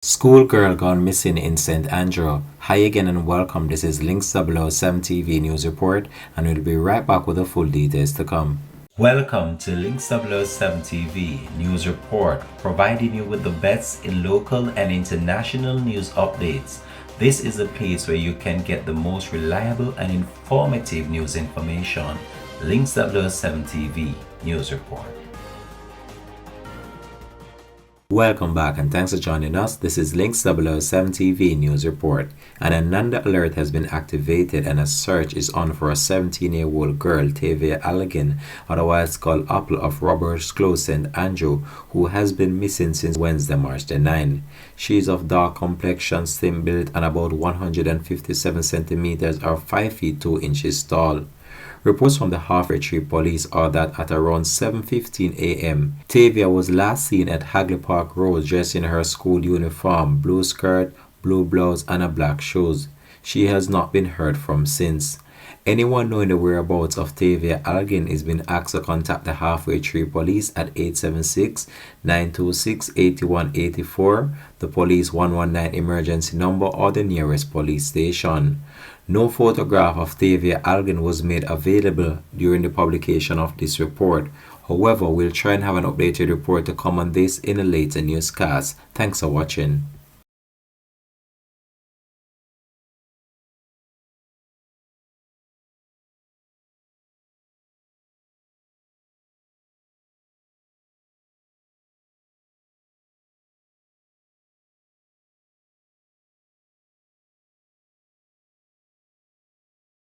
Schoolgirl gone missing in St. Andrew. Hi again and welcome. This is Links 007 TV News Report, and we'll be right back with the full details to come. Welcome to Links 007 TV News Report, providing you with the best in local and international news updates. This is a place where you can get the most reliable and informative news information. Links 007 TV News Report. Welcome back and thanks for joining us. This is Links 007 TV News Report. An Ananda alert has been activated and a search is on for a 17-year-old girl, Tavia Allegan, otherwise called Apple of Roberts Close, St. Andrew, who has been missing since Wednesday, March the 9th. She is of dark complexion, slim built and about 157 centimeters or 5 feet 2 inches tall. Reports from the Halfway Tree Police are that at around 7:15 a.m., Tavia was last seen at Hagley Park Road dressed in her school uniform, blue skirt, blue blouse, and black shoes. She has not been heard from since. Anyone knowing the whereabouts of Tavia Allegan is being asked to contact the Halfway Tree Police at 876-926-8184, the Police 119 emergency number, or the nearest police station. No photograph of Tavia Allegan was made available during the publication of this report. However, we'll try and have an updated report to come on this in a later newscast. Thanks for watching.